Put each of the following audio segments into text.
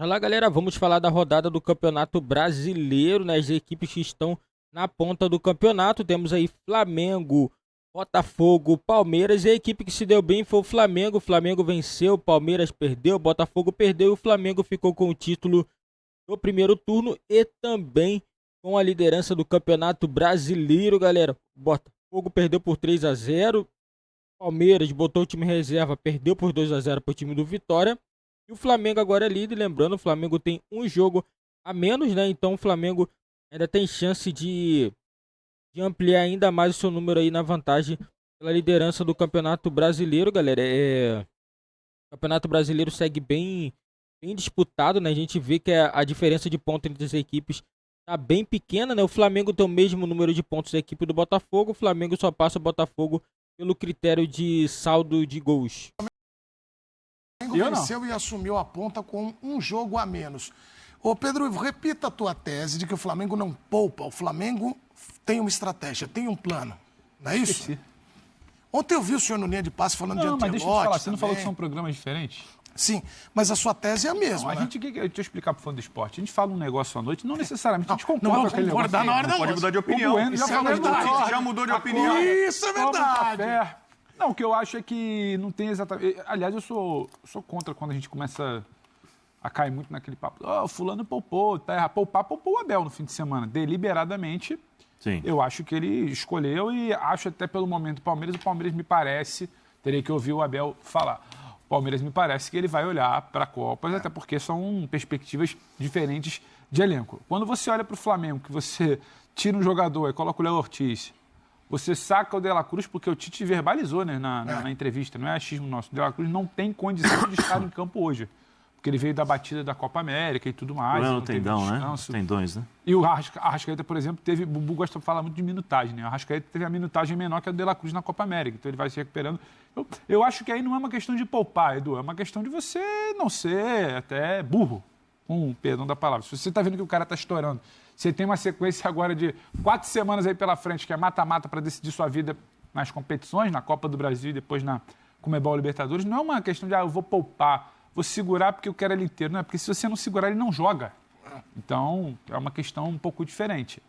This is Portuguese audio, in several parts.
Olá, galera, vamos falar da rodada do Campeonato Brasileiro, né? As equipes que estão na ponta do campeonato. Temos aí Flamengo, Botafogo, Palmeiras. E a equipe que se deu bem foi o Flamengo. O Flamengo venceu, o Palmeiras perdeu, o Botafogo perdeu e o Flamengo ficou com o título do primeiro turno e também com a liderança do Campeonato Brasileiro, galera. O Botafogo perdeu por 3-0. Palmeiras botou o time em reserva, perdeu por 2-0 para o time do Vitória. E o Flamengo agora é líder, lembrando, o Flamengo tem um jogo a menos, né? Então o Flamengo ainda tem chance de ampliar ainda mais o seu número aí na vantagem pela liderança do Campeonato Brasileiro, galera. O Campeonato Brasileiro segue bem disputado, né? A gente vê que a diferença de pontos entre as equipes tá bem pequena, né? O Flamengo tem o mesmo número de pontos da equipe do Botafogo. O Flamengo só passa o Botafogo pelo critério de saldo de gols. O Flamengo venceu e assumiu a ponta com um jogo a menos. Ô Pedro, repita a tua tese de que o Flamengo não poupa. O Flamengo tem uma estratégia, tem um plano. Não é isso? Esqueci. Ontem eu vi o senhor no linha de passe falando de Ancelotti. Mas deixa eu te falar, você também. não falou que são programas diferentes? Sim, mas a sua tese é a mesma, Não, né? deixa eu explicar pro fã do esporte. A gente fala um negócio à noite, não necessariamente a gente concorda Não com aquele vamos concordar negócio. na hora da Pode almoço. mudar de opinião. O Bueno já Isso é falou de verdade. tudo. Já mudou de opinião. Isso é Toma verdade. café. Não, o que eu acho é que não tem exatamente... Aliás, eu sou contra quando a gente começa a cair muito naquele papo. O fulano poupou, tá errado. Poupou o Abel no fim de semana. Deliberadamente, Sim. eu acho que ele escolheu e acho até pelo momento o Palmeiras me parece, terei que ouvir o Abel falar. O Palmeiras me parece que ele vai olhar para a Copa, até porque são perspectivas diferentes de elenco. Quando você olha para o Flamengo, que você tira um jogador e coloca o Léo Ortiz, você saca o De La Cruz, porque o Tite verbalizou, né, na entrevista, não é achismo nosso. O De La Cruz não tem condição de estar em campo hoje, porque ele veio da batida da Copa América e tudo mais. Não tem tendão, né? Tendões, né? E o Arrascaeta, por exemplo, o Bubu gosta de falar muito de minutagem, né? O Arrascaeta teve a minutagem menor que a do De La Cruz na Copa América, então ele vai se recuperando. Eu acho que aí não é uma questão de poupar, Edu, é uma questão de você não ser até burro, com perdão da palavra. Se você está vendo que o cara está estourando, você tem uma sequência agora de 4 semanas aí pela frente, que é mata-mata para decidir sua vida nas competições, na Copa do Brasil e depois na Conmebol Libertadores, não é uma questão de, eu vou poupar, vou segurar porque eu quero ele inteiro. Não é porque se você não segurar, ele não joga. Então, é uma questão um pouco diferente.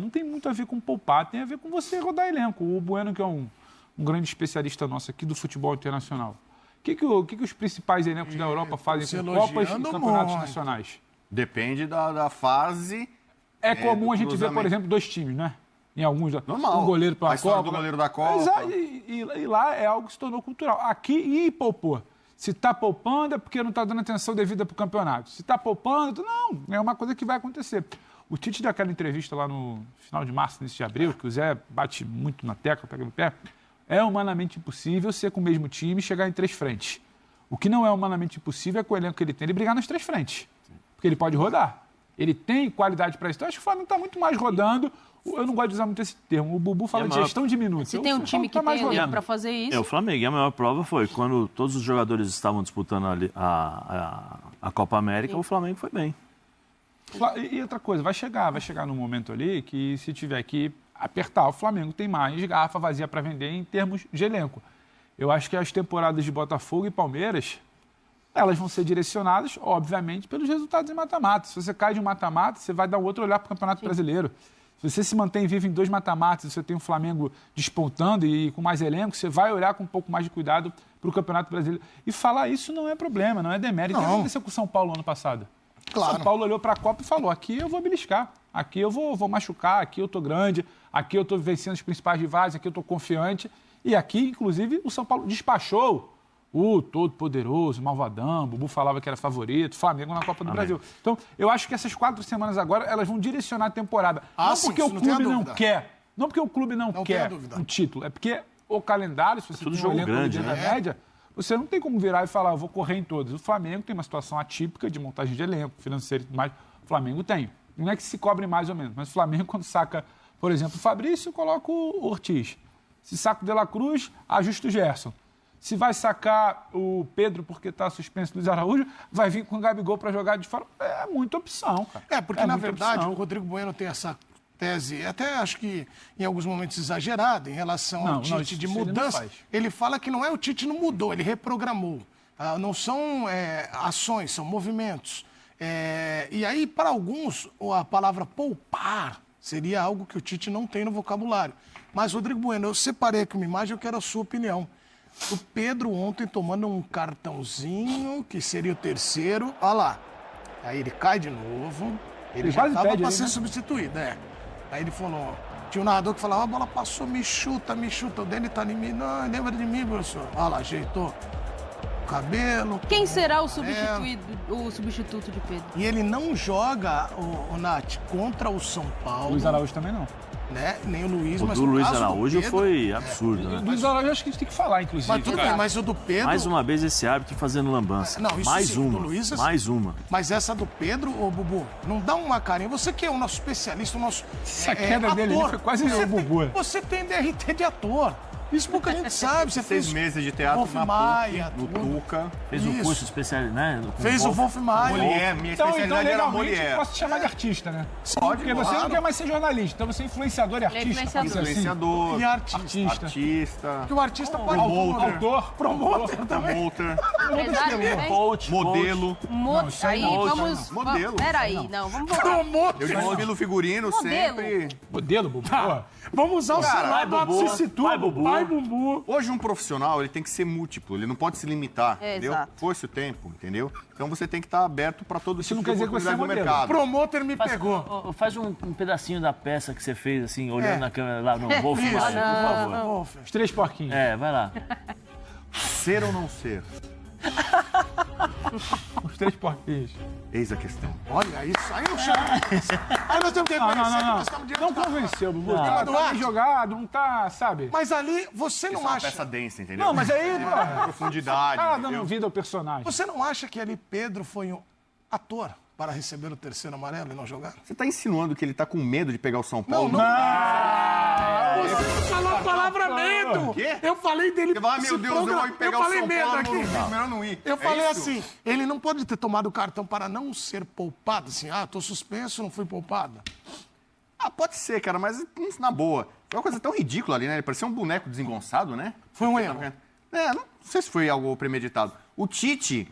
Não tem muito a ver com poupar, tem a ver com você rodar elenco. O Bueno, que é um grande especialista nosso aqui do futebol internacional. O que os principais elencos da Europa fazem com Copas e campeonatos nacionais? Depende da fase. É comum do a gente ver, por cruzamento. exemplo, 2 times, né? Em alguns. Normal. Um goleiro para A a história Copa. do goleiro da Copa. Exato, e lá é algo que se tornou cultural. Aqui, poupou. Se está poupando é porque não está dando atenção devida para o campeonato. Se está poupando, não. É uma coisa que vai acontecer. O Tite deu aquela entrevista lá no final de março, início de abril, que o Zé bate muito na tecla, pega no pé. É humanamente impossível ser com o mesmo time e chegar em 3 frentes. O que não é humanamente impossível é com o elenco que ele tem ele brigar nas 3 frentes. Porque ele pode rodar. Ele tem qualidade para isso. Então, acho que o Flamengo está muito mais rodando. Eu não gosto de usar muito esse termo. O Bubu fala de gestão de minutos. Se tem um time que tem elenco para fazer isso... O Flamengo. E a maior prova foi quando todos os jogadores estavam disputando a Copa América, o Flamengo foi bem. E outra coisa, vai chegar num momento ali que se tiver que apertar, o Flamengo tem mais garrafa vazia para vender em termos de elenco. Eu acho que as temporadas de Botafogo e Palmeiras, elas vão ser direcionadas, obviamente, pelos resultados em mata-mata. Se você cai de um mata-mata, você vai dar um outro olhar para o Campeonato Brasileiro. Se você se mantém vivo em 2 mata-matas, você tem o Flamengo despontando e com mais elenco, você vai olhar com um pouco mais de cuidado para o Campeonato Brasileiro. E falar isso não é problema, não é demérito. O que aconteceu com o São Paulo ano passado? Claro. São Paulo olhou para a Copa e falou, aqui eu vou beliscar, aqui eu vou machucar, aqui eu estou grande, aqui eu estou vencendo os principais rivais, aqui eu estou confiante. E aqui, inclusive, o São Paulo despachou o todo-poderoso, malvadão, Bubu falava que era favorito, Flamengo na Copa do Brasil. Então, eu acho que essas 4 semanas agora, elas vão direcionar a temporada. Não sim, porque isso o não tem a clube não dúvida. quer, não porque o clube não tenha quer dúvida. um título, é porque o calendário, se você tudo tem um jogo elenco grande, dentro né? da média, você não tem como virar e falar, vou correr em todos. O Flamengo tem uma situação atípica de montagem de elenco, financeiro e tudo mais. O Flamengo tem. Não é que se cobre mais ou menos, mas o Flamengo, quando saca, por exemplo, o Fabrício, coloca o Ortiz. Se saca o De La Cruz, ajusta o Gerson. Se vai sacar o Pedro porque está suspenso o Luiz Araújo, vai vir com o Gabigol para jogar de fora. É muita opção, cara. Porque na muita verdade opção. o Rodrigo Bueno tem essa tese, até acho que em alguns momentos exagerada, em relação ao Tite isso de ele não mudança. faz. Ele fala que não é o Tite não mudou, ele reprogramou. Não são ações, são movimentos. E aí, para alguns, a palavra poupar seria algo que o Tite não tem no vocabulário. Mas, Rodrigo Bueno, eu separei aqui uma imagem, eu quero a sua opinião. O Pedro ontem tomando um cartãozinho, que seria o terceiro. Olha lá. Aí ele cai de novo. Ele já estava para ser substituído, Aí ele falou... Tinha um narrador que falava, a bola passou, me chuta. O dele tá em mim. Não, lembra de mim, professor. Olha lá, ajeitou o cabelo. Quem será o substituto de Pedro? E ele não joga, o Nath, contra o São Paulo. Luiz Araújo também não. Né? Nem o Luiz, o mas do o Luiz caso Araújo do Pedro, foi absurdo, né? O Luiz Araújo acho que a gente tem que falar, inclusive. Mas tudo bem, mas o do Pedro... Mais uma vez esse árbitro fazendo lambança. Não, isso mais sim, uma, do Luiz, assim. mais uma. Mas essa do Pedro, ô Bubu, não dá uma carinha. Você que é o nosso especialista, o nosso Essa queda dele ali foi quase o Bubu. Você tem DRT de ator. Isso pouca gente sabe. Você 6 meses de teatro Wolf na Maia, PUC, no Tuca. Fez um curso especial, né? Fez o Wolf Maia. Molière, minha especialidade era Molière. Posso te chamar de artista, né? Pode, porque você não quer mais ser jornalista, então você é influenciador e artista. Influenciador. E artista. Artista. Que o artista pode... Autor. Promoter também. Coach, Modelo. Aí vamos... Modelo. Peraí, não, vamos voltar. Eu desfilo figurino sempre. Modelo, Bubu. Vamos usar o celular do Absisitudo. Vai, Bubu. Hoje um profissional, ele tem que ser múltiplo, ele não pode se limitar, entendeu? Exato. Foi-se o tempo, entendeu? Então você tem que estar aberto para todo Isso tipo não de quer dizer que você é oportunidade do modelo. mercado. Promoter me pegou. Faz um pedacinho da peça que você fez, assim, olhando na câmera lá no Wolf Maia, por favor. Wolf. Os 3 porquinhos. Vai lá. Ser ou não ser? Os 3 porquinhos. Eis a questão. Olha isso. Aí não chama. Aí nós temos que reconhecer que nós estamos diante Não da- convenceu, Bubu. Não. Tá bem jogado, não tá, sabe? Mas ali, você Isso não é uma acha... peça densa, entendeu? Não, mas aí, Profundidade, tá entendeu? dando vida ao personagem. Você não acha que ali Pedro foi um ator para receber o terceiro amarelo e não jogar? Você tá insinuando que ele tá com medo de pegar o São Paulo? Você falou a palavra medo! Quê? Eu falei dele... Você fala, meu Deus, eu vou pegar eu o falei São medo Paulo, aqui. melhor não ir. Eu É falei isso? assim, ele não pode ter tomado o cartão para não ser poupado, assim, tô suspenso, não fui poupado. Ah, pode ser, cara, mas na boa. Foi uma coisa tão ridícula ali, né? Ele parecia um boneco desengonçado, né? Foi um erro. Não sei se foi algo premeditado. O Tite...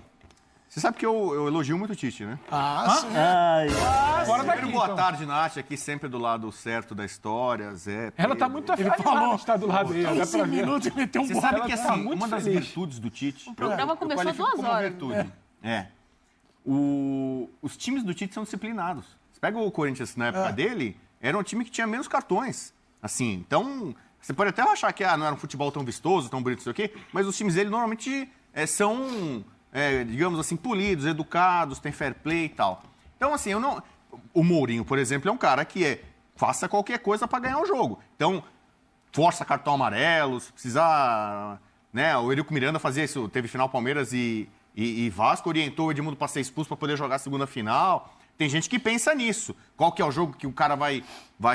Você sabe que eu elogio muito o Tite, né? Sim. Agora Primeiro, daqui, boa então. tarde, Nath, aqui sempre do lado certo da história, Zé. Ela tá Pedro. muito afim de estar do lado dele, dá 15 pra ver. minutos e meteu um Você bola. sabe que, Ela tá assim, muito uma das feliz. virtudes do Tite... O programa começou 2 horas. Os times do Tite são disciplinados. Você pega o Corinthians na época dele, era um time que tinha menos cartões. Assim, então, você pode até achar que não era um futebol tão vistoso, tão bonito, não sei o quê, mas os times dele normalmente são, digamos assim, polidos, educados, tem fair play e tal. Então, assim, o Mourinho, por exemplo, é um cara que faça qualquer coisa para ganhar o jogo. Então, força cartão amarelo, se precisar... Né, o Eurico Miranda fazia isso, teve final Palmeiras e Vasco, orientou o Edmundo para ser expulso para poder jogar a segunda final. Tem gente que pensa nisso. Qual que é o jogo que o cara vai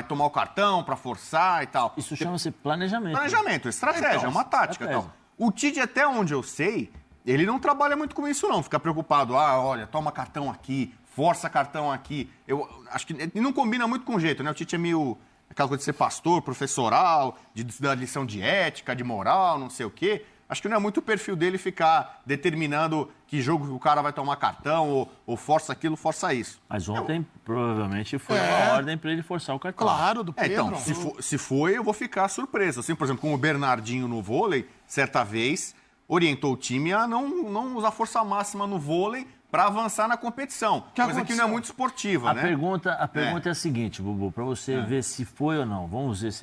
tomar o cartão para forçar e tal. Isso chama-se planejamento. Planejamento, estratégia, é uma tática. estratégia. Tal. O Tite, até onde eu sei, ele não trabalha muito com isso, não. Fica preocupado. Olha, toma cartão aqui, força cartão aqui. Eu acho que não combina muito com o jeito, né? O Tite é meio aquela coisa de ser pastor, professoral, de dar lição de ética, de moral, não sei o quê. Acho que não é muito o perfil dele ficar determinando que jogo que o cara vai tomar cartão, ou força aquilo, força isso. Mas ontem, provavelmente, foi uma ordem para ele forçar o cartão. Claro, do Pedro. Então, se foi, eu vou ficar surpreso. Assim, por exemplo, como o Bernardinho no vôlei, certa vez, orientou o time a não usar força máxima no vôlei para avançar na competição. Coisa que não é muito esportiva, né? A pergunta é a seguinte, Bubu, para você ver se foi ou não. Vamos ver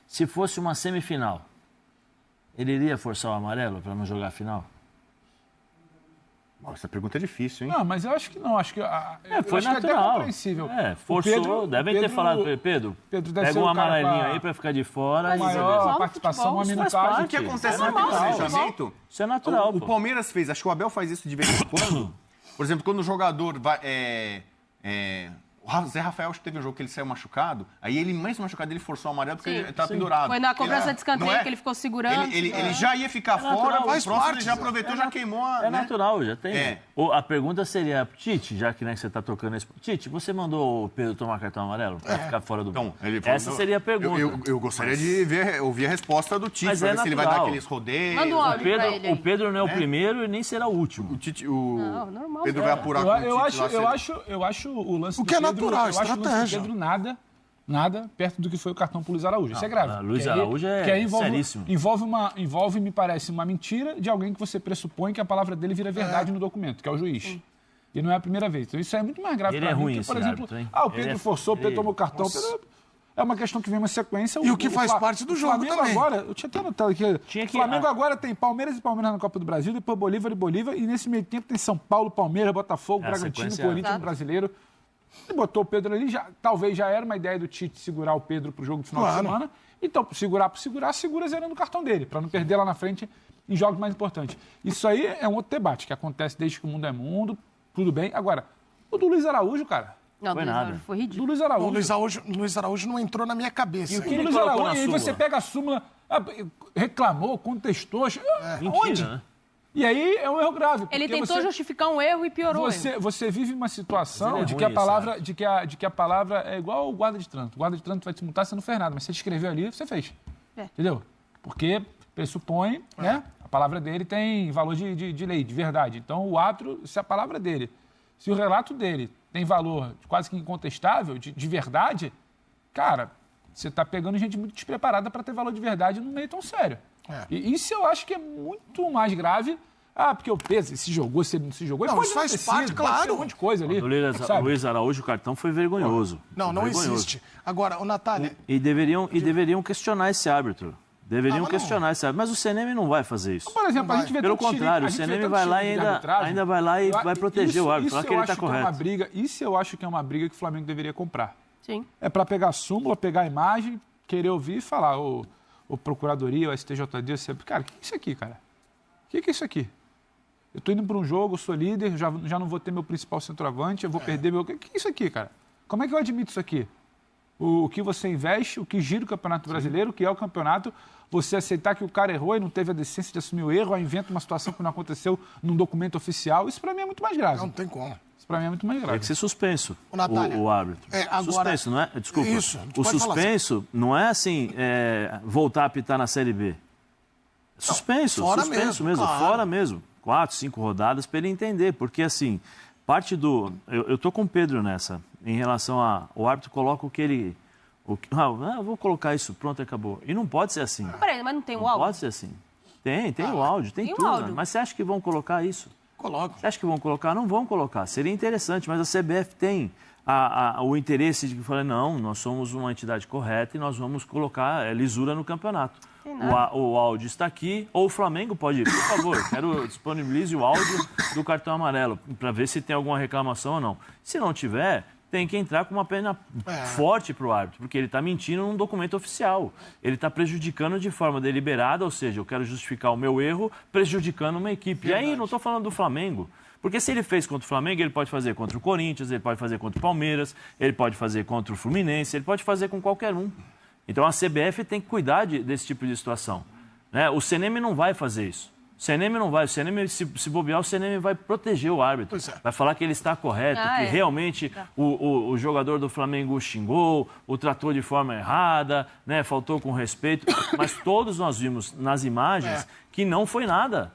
se fosse uma semifinal, ele iria forçar o amarelo para não jogar a final? Essa pergunta é difícil, hein? Não, mas eu acho que não. Acho que, Foi acho que é até natural. compreensível. Forçou. Devem ter falado para ele, Pedro, deve pega ser um o cara amarelinho com a aí para ficar de fora. maior participação, uma Isso faz minutagem. parte. O que acontece É no normal. planejamento? Isso é natural. O Palmeiras fez, acho que o Abel faz isso de vez em quando. Por exemplo, quando o jogador vai. O Zé Rafael, acho que teve um jogo que ele saiu machucado, aí ele, mais machucado, ele forçou o amarelo porque ele estava pendurado. Foi na cobrança de escanteio Não é? que ele ficou segurando. Ele já ia ficar fora, natural, o faz próximo parte, ele já aproveitou, já queimou a. É né? natural, já tem. A pergunta seria, Tite, já que, né, você está tocando esse... Tite, você mandou o Pedro tomar cartão amarelo para ficar fora do... Então, Essa seria a pergunta. Eu gostaria de ouvir a resposta do Tite, Mas para é ver se ele vai dar natural. aqueles rodeios. Manda um áudio pra ele aí. O Pedro não é o primeiro e nem será o último. O Tite, Não, normal. Pedro vai apurar com o Tite lá, Eu acho o lance O que é do Pedro, natural, eu acho o lance do estratégia. Pedro nada perto do que foi o cartão pro Luiz Araújo. Isso é grave. Luiz Porque aí- Araújo é porque aí seríssimo. envolve, me parece, uma mentira de alguém que você pressupõe que a palavra dele vira verdade no documento, que é o juiz. E não é a primeira vez. Então isso é muito mais grave Ele pra é mim, ruim, que, por esse exemplo, árbitro, hein? o Ele Pedro é forçou, o Pedro tomou cartão. É uma questão que vem uma sequência. E o que faz parte do jogo Flamengo também. agora, eu tinha até anotado aqui. Tinha que- Flamengo agora tem Palmeiras e Palmeiras na Copa do Brasil, depois Bolívar e Bolívar, e nesse meio tempo tem São Paulo, Palmeiras, Botafogo, É, a Bragantino, sequência- Corinthians, Exato. Brasileiro. Ele botou o Pedro ali, talvez já era uma ideia do Tite segurar o Pedro pro jogo do final de Claro. semana. Então, segura zerando o cartão dele, para não perder lá na frente em jogos mais importantes. Isso aí é um outro debate que acontece desde que o mundo é mundo, tudo bem. Agora, o do Luiz Araújo, cara. Não, Foi Luiz nada. Araújo, foi Do ridículo. Luiz O Araújo. Luiz Araújo não entrou na minha cabeça. o que O ele Luiz colocou Araújo, na e aí súmula? você pega a súmula, reclamou, contestou. Mentira, Onde? né? E aí é um erro grave. Ele porque tentou você- justificar um erro e piorou. o erro. Você vive uma Mas situação ele é de ruim, que a esse palavra, árbitro. de que a palavra é igual o guarda de trânsito. O guarda de trânsito vai te multar, você não fez nada, mas você escreveu ali, você fez. É. Entendeu? Porque pressupõe, né? A palavra dele tem valor de lei, de verdade. Então, o árbitro, se a palavra dele, se o relato dele tem valor quase que incontestável, de verdade, cara, você está pegando gente muito despreparada para ter valor de verdade num meio tão sério. É. E isso eu acho que é muito mais grave. O peso, se jogou, se ele não se jogou. Não, Pode isso não faz ter parte, sido, pode claro. ter um monte de coisa ali. O sabe? Luiz Araújo, o cartão foi vergonhoso. Não Vergonhoso. existe. Agora, o Natália, E deveriam questionar esse árbitro. Deveriam mas não. questionar esse árbitro. Mas o CNM não vai fazer isso. Por exemplo, a gente vê Pelo tanto contrário, a o gente vê CNM tanto vai lá estilo e de arbitragem. ainda vai lá e vai proteger o árbitro, falar que ele está É uma correto. briga, isso eu acho que é uma briga que o Flamengo deveria comprar. Sim. É para pegar a súmula, pegar a imagem, querer ouvir e falar, o Procuradoria, o STJD, sempre, cara, o que é isso aqui, cara? O que é isso aqui? Eu tô indo para um jogo, eu sou líder, já não vou ter meu principal centroavante, eu vou perder meu... O que é isso aqui, cara? Como é que eu admito isso aqui? O que você investe, o que gira o Campeonato Brasileiro, o que é o campeonato, você aceitar que o cara errou e não teve a decência de assumir o erro, aí inventa uma situação que não aconteceu num documento oficial, isso para mim é muito mais grave. não tem como. Isso para mim é muito mais Tem grave. que ser suspenso, Ô, Natália, o árbitro. agora- Suspenso, não é? Desculpa. Isso, O pode falar, suspenso não é assim, voltar a apitar na Série B. Suspenso, fora suspenso mesmo, mesmo, claro. fora mesmo. 4, 5 rodadas para ele entender. Porque, assim, parte do... Eu tô com o Pedro nessa, em relação a... O árbitro coloca o que ele... eu vou colocar isso, pronto, acabou. E não pode ser assim. Peraí, mas não tem o Não áudio? pode ser assim. Tem o áudio, tem tem o tudo. áudio. Né? Mas você acha que vão colocar isso? Coloca. Você acha que vão colocar? Não vão colocar. Seria interessante, mas a CBF tem o interesse de que falar, não, nós somos uma entidade correta e nós vamos colocar lisura no campeonato. Tem nada. O áudio está aqui, ou o Flamengo pode ir. Por favor, quero disponibilize o áudio do cartão amarelo, para ver se tem alguma reclamação ou não. Se não tiver, tem que entrar com uma pena forte para o árbitro, porque ele está mentindo num documento oficial. Ele está prejudicando de forma deliberada, ou seja, eu quero justificar o meu erro prejudicando uma equipe. E aí, não estou falando do Flamengo. Porque se ele fez contra o Flamengo, ele pode fazer contra o Corinthians, ele pode fazer contra o Palmeiras, ele pode fazer contra o Fluminense, ele pode fazer com qualquer um. Então a CBF tem que cuidar desse tipo de situação. Né? O CNM não vai fazer isso. O CNM não vai. O CNM, se bobear, o CNM vai proteger o árbitro. Pois é. Vai falar que ele está correto, que realmente o jogador do Flamengo xingou, o tratou de forma errada, né? Faltou com respeito. Mas todos nós vimos nas imagens que não foi nada.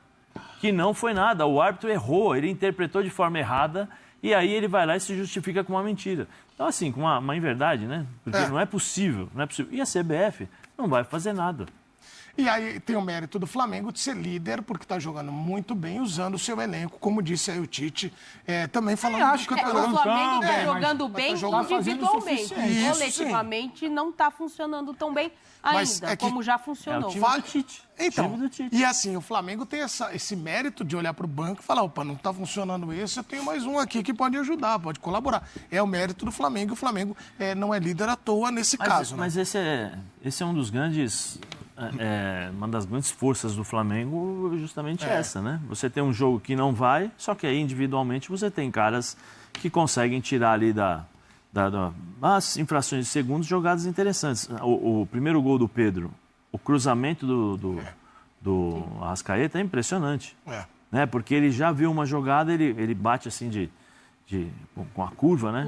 Que não foi nada. O árbitro errou, ele interpretou de forma errada e aí ele vai lá e se justifica com uma mentira. Então, assim, com uma inverdade, né? Porque não é possível, não é possível. E a CBF não vai fazer nada. E aí tem o mérito do Flamengo de ser líder, porque está jogando muito bem, usando o seu elenco, como disse aí o Tite, também falando acho que do O campeonato. Flamengo está mas jogando tá bem jogando individualmente. suficiente. Isso, Coletivamente não está funcionando tão bem Mas ainda, é que- como já funcionou. time do Tite. Então, Time do Tite. e assim, o Flamengo tem esse mérito de olhar para o banco e falar, opa, não está funcionando esse, eu tenho mais um aqui que pode ajudar, pode colaborar. É o mérito do Flamengo, e o Flamengo não é líder à toa nesse caso. Né? Mas esse é um dos grandes... uma das grandes forças do Flamengo justamente essa, né? Você tem um jogo que não vai, só que aí individualmente você tem caras que conseguem tirar ali das infrações de segundos jogadas interessantes. O primeiro gol do Pedro, o cruzamento do Arrascaeta é impressionante. né? Porque ele já viu uma jogada, ele bate assim com a curva, né?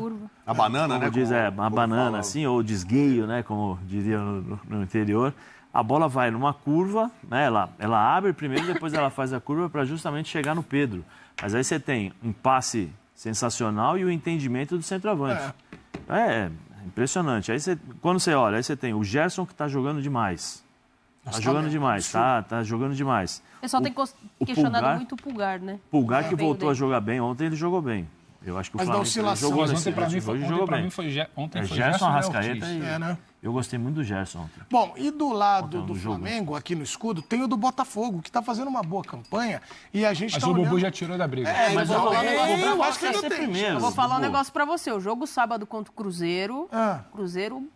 A banana, Como né? diz, como- uma como banana fala. assim, ou desgueio, né? Como diria no interior. A bola vai numa curva, né? Ela abre primeiro, depois ela faz a curva para justamente chegar no Pedro. Mas aí você tem um passe sensacional e o entendimento do centroavante. É impressionante. Aí quando você olha, aí você tem o Gerson que está jogando demais. Tá jogando demais, tá jogando demais. O pessoal tem questionado muito o Pulgar, né? Pulgar que Desempenho voltou a dele. jogar bem. Ontem ele jogou bem. Eu acho que o Mas da Flamengo oscilação, jogou Mas nesse ontem pra mim hoje foi, jogou bem. ontem foi Gerson, e Arrascaeta Ortiz. e... né? Eu gostei muito do Gerson ontem. Bom, e do lado Ontem, do no jogo. Flamengo, aqui no escudo, tem o do Botafogo, que tá fazendo uma boa campanha e a gente Mas tá o olhando... Bubu já tirou da briga. Mas eu vou falar um negócio pra eu você. acho que vai ser primeiro. Eu vou falar um Bubu. negócio pra você. O jogo sábado contra o Cruzeiro. Ah. Cruzeiro.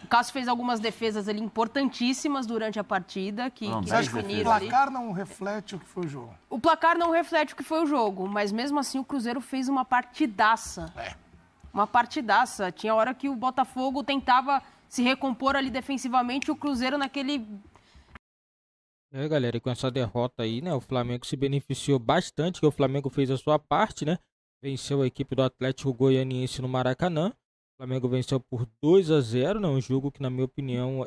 O Cássio fez algumas defesas ali importantíssimas durante a partida que Não, Você acha que o definiram ali. placar não reflete o que foi o jogo? O placar não reflete o que foi o jogo, mas mesmo assim o Cruzeiro fez uma partidaça. Uma partidaça. Tinha hora que o Botafogo tentava se recompor ali defensivamente e o Cruzeiro naquele... Galera, e com essa derrota aí, né, o Flamengo se beneficiou bastante, que o Flamengo fez a sua parte, né, venceu a equipe do Atlético Goianiense no Maracanã, o Flamengo venceu por 2-0, né, um jogo que, na minha opinião,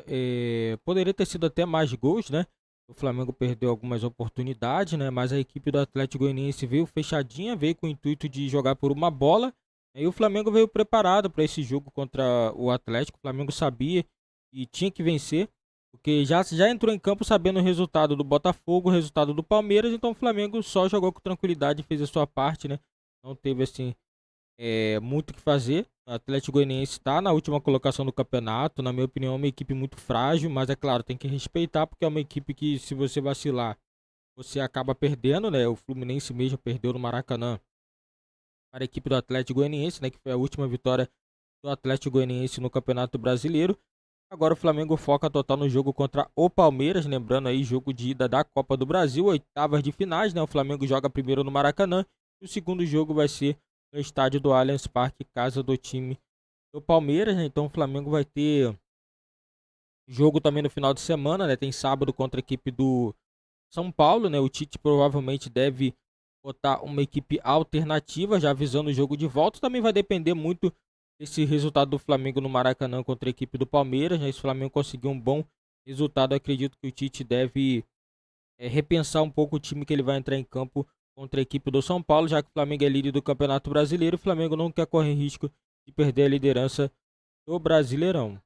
poderia ter sido até mais gols, né, o Flamengo perdeu algumas oportunidades, né, mas a equipe do Atlético Goianiense veio fechadinha, veio com o intuito de jogar por uma bola, e o Flamengo veio preparado para esse jogo contra o Atlético, o Flamengo sabia que tinha que vencer, porque já entrou em campo sabendo o resultado do Botafogo, o resultado do Palmeiras, então o Flamengo só jogou com tranquilidade e fez a sua parte, né? Não teve, assim, muito o que fazer. O Atlético Goianiense está na última colocação do campeonato, na minha opinião é uma equipe muito frágil, mas é claro, tem que respeitar, porque é uma equipe que, se você vacilar, você acaba perdendo, né? O Fluminense mesmo perdeu no Maracanã para a equipe do Atlético Goianiense, né? Que foi a última vitória do Atlético Goianiense no Campeonato Brasileiro. Agora o Flamengo foca total no jogo contra o Palmeiras, lembrando aí, jogo de ida da Copa do Brasil, oitavas de finais, né? O Flamengo joga primeiro no Maracanã e o segundo jogo vai ser no estádio do Allianz Parque, casa do time do Palmeiras, né? Então o Flamengo vai ter jogo também no final de semana, né? Tem sábado contra a equipe do São Paulo, né? O Tite provavelmente deve botar uma equipe alternativa, já avisando o jogo de volta. Também vai depender muito esse resultado do Flamengo no Maracanã contra a equipe do Palmeiras, né? Se o Flamengo conseguir um bom resultado, eu acredito que o Tite deve repensar um pouco o time que ele vai entrar em campo contra a equipe do São Paulo, já que o Flamengo é líder do Campeonato Brasileiro, o Flamengo não quer correr risco de perder a liderança do Brasileirão.